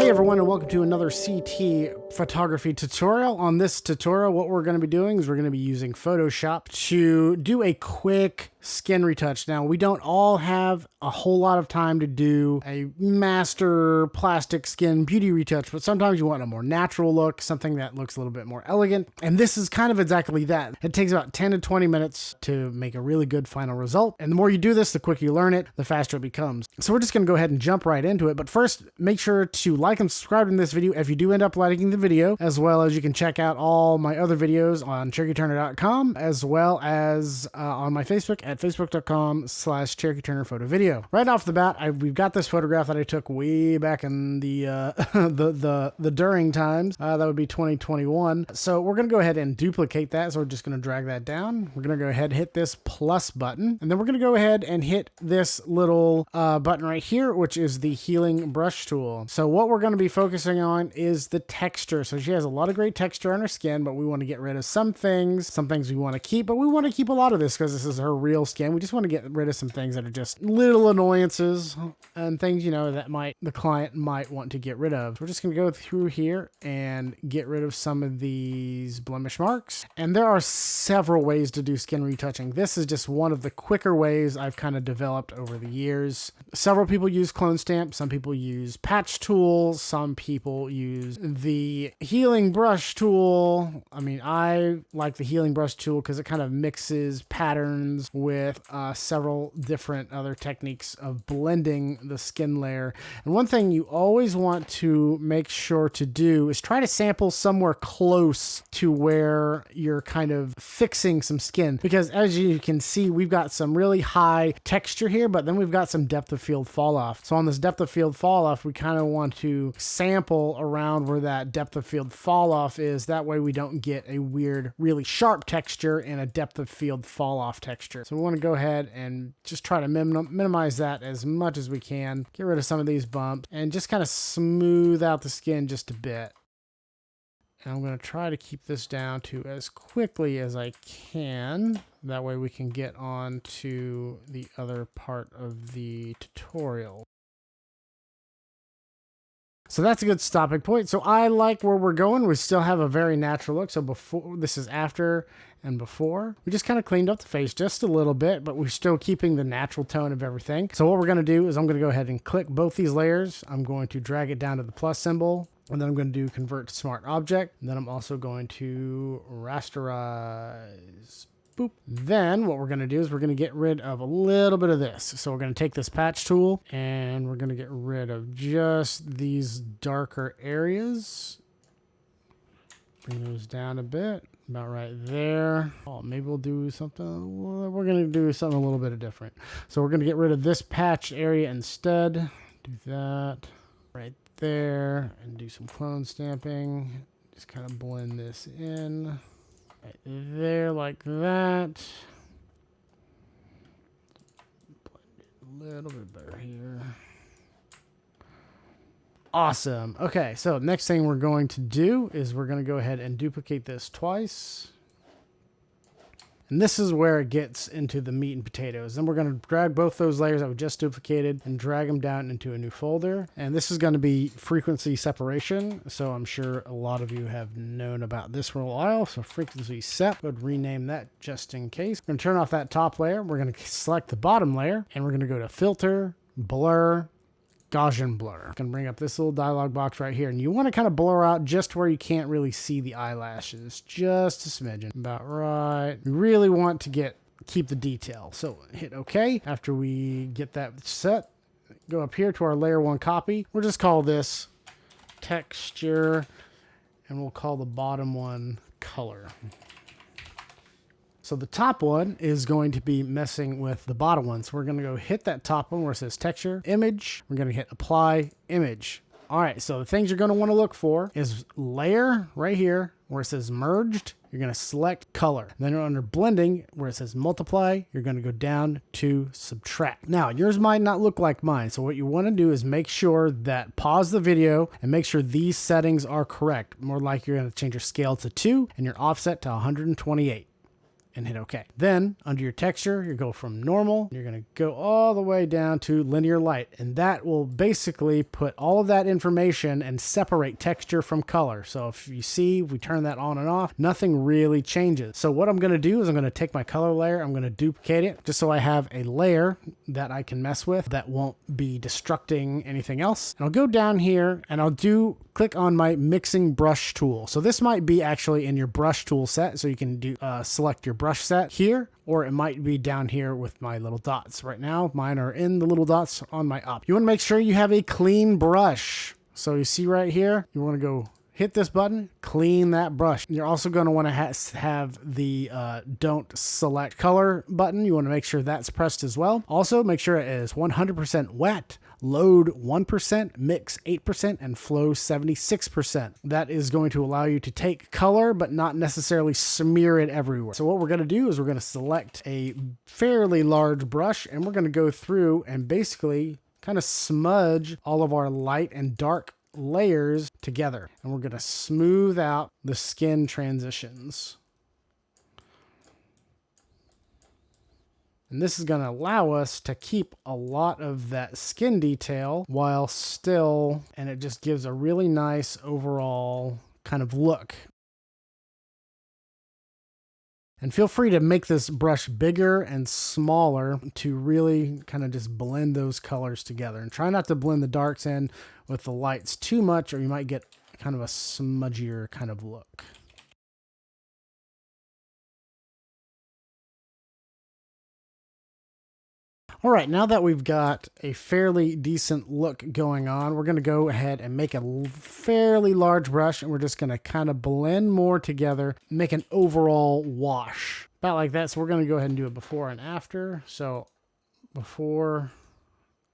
Hey everyone, and welcome to another CT photography tutorial. On this tutorial, what we're going to be doing is we're going to be using Photoshop to do a quick skin retouch. Now, we don't all have a whole lot of time to do a master plastic skin beauty retouch, but sometimes you want a more natural look, something that looks a little bit more elegant. And this is kind of exactly that. It takes about 10 to 20 minutes to make a really good final result. And the more you do this, the quicker you learn it, the faster it becomes. So we're just going to go ahead and jump right into it. But first, make sure to like and subscribe in this video if you do end up liking the video, as well as you can check out all my other videos on CherokeeTurner.com, as well as on my Facebook at facebook.com/CherokeeTurner-Photo-Video. Right off the bat, we've got this photograph that I took way back in the the during times. That would be 2021. So we're going to go ahead and duplicate that. So we're just going to drag that down. We're going to go ahead and hit this plus button, and then we're going to go ahead and hit this little button right here, which is the healing brush tool. So what we're going to be focusing on is the texture. So she has a lot of great texture on her skin, but we want to get rid of some things we want to keep, but we want to keep a lot of this because this is her real skin. We just want to get rid of some things that are just little annoyances and things, you know, that the client might want to get rid of. So we're just going to go through here and get rid of some of these blemish marks. And there are several ways to do skin retouching. This is just one of the quicker ways I've kind of developed over the years. Several people use clone stamp. Some people use patch tools. Some people use the healing brush tool. I mean, I like the healing brush tool because it kind of mixes patterns with several different other techniques of blending the skin layer. And one thing you always want to make sure to do is try to sample somewhere close to where you're kind of fixing some skin, because as you can see, we've got some really high texture here, but then we've got some depth of field fall off. So on this depth of field fall off, we kind of want to sample around where that depth of field fall off is. That way we don't get a weird, really sharp texture and a depth of field fall off texture. So we want to go ahead and just try to minimize that as much as we can. Get rid of some of these bumps and just kind of smooth out the skin just a bit. And I'm going to try to keep this down to as quickly as I can. That way we can get on to the other part of the tutorial. So that's a good stopping point. So I like where we're going. We still have a very natural look. So before, this is after and before. We just kind of cleaned up the face just a little bit, but we're still keeping the natural tone of everything. So what we're going to do is I'm going to go ahead and click both these layers. I'm going to drag it down to the plus symbol, and then I'm going to do convert to smart object. And then I'm also going to rasterize. Boop. Then what we're going to do is we're going to get rid of a little bit of this. So we're going to take this patch tool and we're going to get rid of just these darker areas. Bring those down a bit, about right there. Oh, maybe we'll do something. We're going to do something a little bit different. So we're going to get rid of this patch area instead. Do that right there and do some clone stamping. Just kind of blend this in. Right there, like that. Blend it a little bit better here. Awesome. Okay, so next thing we're going to do is we're going to go ahead and duplicate this twice. And this is where it gets into the meat and potatoes. Then we're going to drag both those layers that we just duplicated and drag them down into a new folder. And this is going to be frequency separation. So I'm sure a lot of you have known about this for a while. So frequency sep, would rename that just in case. We're going to turn off that top layer. We're going to select the bottom layer and we're going to go to filter, blur, Gaussian blur. I'm going to bring up this little dialog box right here, and you want to kind of blur out just where you can't really see the eyelashes, just a smidgen, about right. We really want to keep the detail. So hit OK. After we get that set, go up here to our layer 1 copy. We'll just call this texture, and we'll call the bottom one color. So the top one is going to be messing with the bottom one. So we're going to go hit that top one where it says texture, image. We're going to hit apply image. All right, so the things you're going to want to look for is layer right here where it says merged. You're going to select color. Then under blending where it says multiply, you're going to go down to subtract. Now yours might not look like mine. So what you want to do is make sure that pause the video and make sure these settings are correct. More like you're going to change your scale to 2 and your offset to 128. and hit OK. Then under your texture, you go from normal, you're going to go all the way down to linear light, and that will basically put all of that information and separate texture from color. So if you see, we turn that on and off, nothing really changes. So what I'm going to do is I'm going to take my color layer, I'm going to duplicate it just so I have a layer that I can mess with that won't be destructing anything else. And I'll go down here and I'll click on my mixing brush tool. So this might be actually in your brush tool set, so you can select your brush set here, or it might be down here with my little dots. Right now, mine are in the little dots on my op. You want to make sure you have a clean brush. So you see right here, you want to go hit this button, clean that brush. You're also going to want to have the don't select color button. You want to make sure that's pressed as well. Also, make sure it is 100% wet, load 1%, mix 8%, and flow 76%. That is going to allow you to take color, but not necessarily smear it everywhere. So what we're going to do is we're going to select a fairly large brush, and we're going to go through and basically kind of smudge all of our light and dark layers together, and we're going to smooth out the skin transitions. And this is going to allow us to keep a lot of that skin detail while still, and it just gives a really nice overall kind of look. And feel free to make this brush bigger and smaller to really kind of just blend those colors together. And try not to blend the darks in with the lights too much, or you might get kind of a smudgier kind of look. All right, now that we've got a fairly decent look going on, we're going to go ahead and make a fairly large brush, and we're just going to kind of blend more together, make an overall wash. About like that. So we're going to go ahead and do it before and after. So before,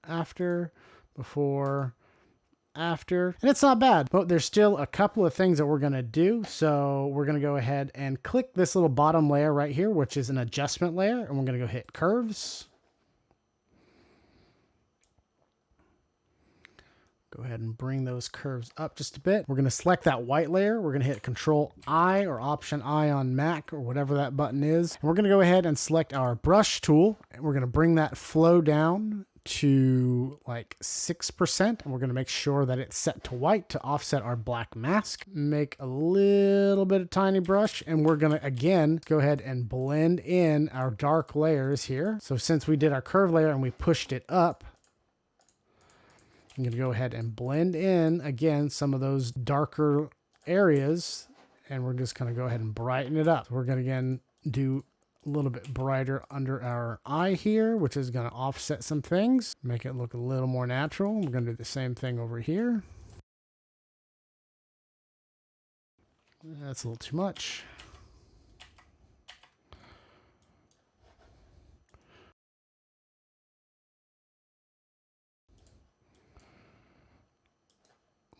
after, before, after. And it's not bad, but there's still a couple of things that we're going to do. So we're going to go ahead and click this little bottom layer right here, which is an adjustment layer. And we're going to go hit curves. Go ahead and bring those curves up just a bit. We're going to select that white layer. We're going to hit Control I or Option I on Mac or whatever that button is. And we're going to go ahead and select our brush tool. And we're going to bring that flow down to like 6%. And we're going to make sure that it's set to white to offset our black mask. Make a little bit of tiny brush. And we're going to, again, go ahead and blend in our dark layers here. So since we did our curve layer and we pushed it up, I'm going to go ahead and blend in, again, some of those darker areas, and we're just going to go ahead and brighten it up. We're going to, again, do a little bit brighter under our eye here, which is going to offset some things, make it look a little more natural. We're going to do the same thing over here. That's a little too much.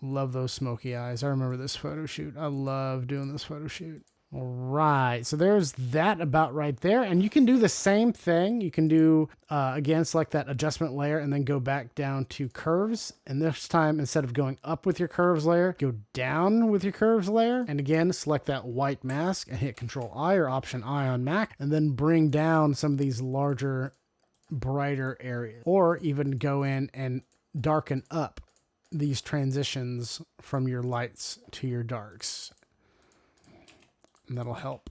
Love those smoky eyes. I remember this photo shoot. I love doing this photo shoot. All right, so there's that about right there. And you can do the same thing. You can do, again, select that adjustment layer and then go back down to curves. And this time, instead of going up with your curves layer, go down with your curves layer. And again, select that white mask and hit Control I or Option I on Mac. And then bring down some of these larger, brighter areas. Or even go in and darken up these transitions from your lights to your darks. And that'll help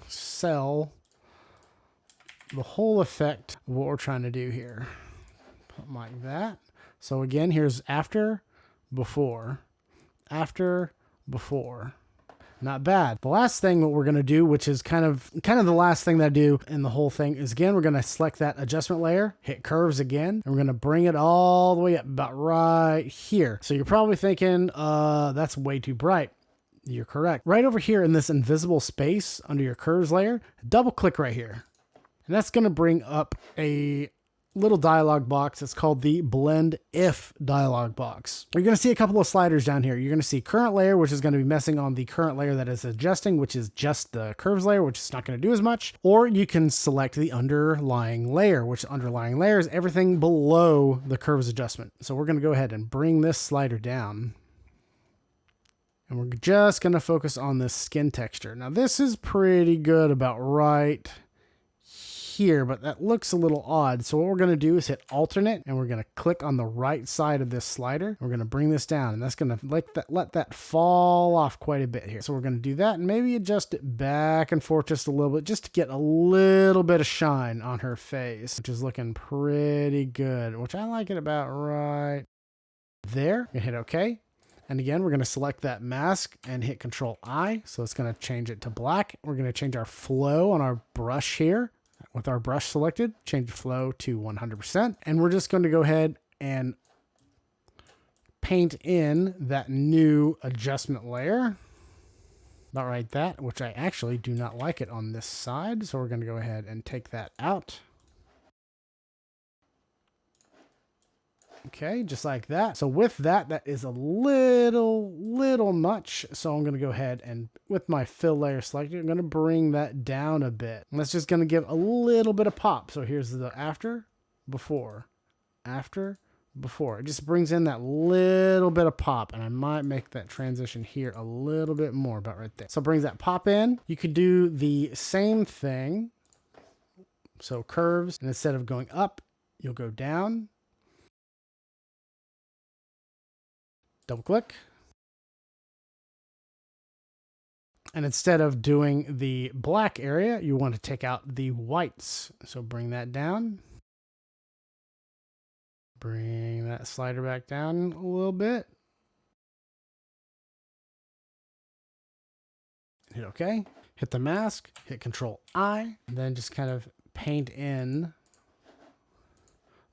sell the whole effect of what we're trying to do here. Something like that. So again, here's after, before, after, before. Not bad. The last thing what we're going to do, which is kind of the last thing that I do in the whole thing, is again, we're going to select that adjustment layer, hit curves again, and we're going to bring it all the way up about right here. So you're probably thinking, that's way too bright. You're correct. Right over here in this invisible space under your curves layer, double click right here. And that's going to bring up a little dialog box. It's called the Blend If dialog box. You're going to see a couple of sliders down here. You're going to see current layer, which is going to be messing on the current layer that is adjusting, which is just the curves layer, which is not going to do as much. Or you can select the underlying layer, which underlying layer is everything below the curves adjustment. So we're going to go ahead and bring this slider down. And we're just going to focus on this skin texture. Now this is pretty good about right here, but that looks a little odd. So what we're going to do is hit alternate, and we're going to click on the right side of this slider. We're going to bring this down, and that's going to let that fall off quite a bit here. So we're going to do that and maybe adjust it back and forth just a little bit, just to get a little bit of shine on her face, which is looking pretty good, which I like it about right there. We're going to hit OK. And again, we're going to select that mask and hit Control I. So it's going to change it to black. We're going to change our flow on our brush here. With our brush selected, change the flow to 100%. And we're just going to go ahead and paint in that new adjustment layer. About right that, which I actually do not like it on this side. So we're going to go ahead and take that out. Okay, just like that. So with that, that is a little much. So I'm going to go ahead and with my fill layer selected, I'm going to bring that down a bit. And that's just going to give a little bit of pop. So here's the after, before, after, before. It just brings in that little bit of pop. And I might make that transition here a little bit more, about right there. So it brings that pop in. You could do the same thing. So curves, and instead of going up, you'll go down. Double click. And instead of doing the black area, you want to take out the whites. So bring that down. Bring that slider back down a little bit. Hit OK. Hit the mask, hit Control I, and then just kind of paint in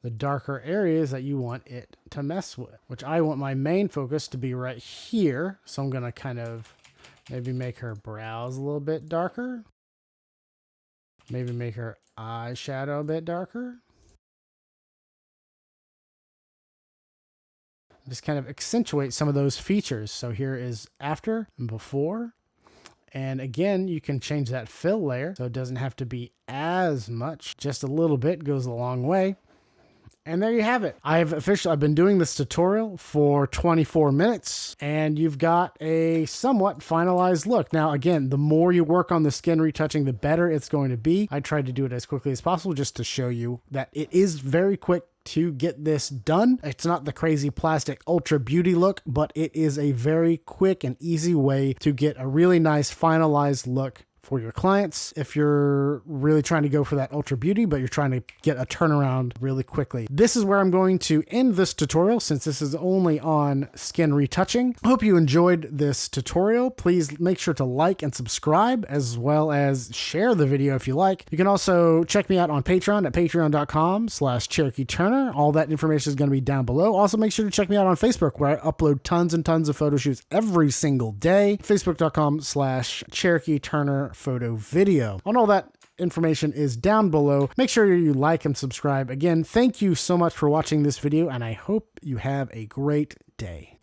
the darker areas that you want it to mess with, which I want my main focus to be right here. So I'm going to kind of maybe make her brows a little bit darker. Maybe make her eyeshadow a bit darker. Just kind of accentuate some of those features. So here is after and before. And again, you can change that fill layer so it doesn't have to be as much. Just a little bit goes a long way. And there you have it. I've been doing this tutorial for 24 minutes, and you've got a somewhat finalized look. Now, again, the more you work on the skin retouching, the better it's going to be. I tried to do it as quickly as possible just to show you that it is very quick to get this done. It's not the crazy plastic ultra beauty look, but it is a very quick and easy way to get a really nice finalized look for your clients if you're really trying to go for that ultra beauty, but you're trying to get a turnaround really quickly. This is where I'm going to end this tutorial since this is only on skin retouching. I hope you enjoyed this tutorial. Please make sure to like and subscribe, as well as share the video if you like. You can also check me out on Patreon at patreon.com/CherokeeTurner. All that information is going to be down below. Also, make sure to check me out on Facebook, where I upload tons and tons of photo shoots every single day. Facebook.com/CherokeeTurner-Photography. And all that information is down below. Make sure you like and subscribe. Again, thank you so much for watching this video, and I hope you have a great day.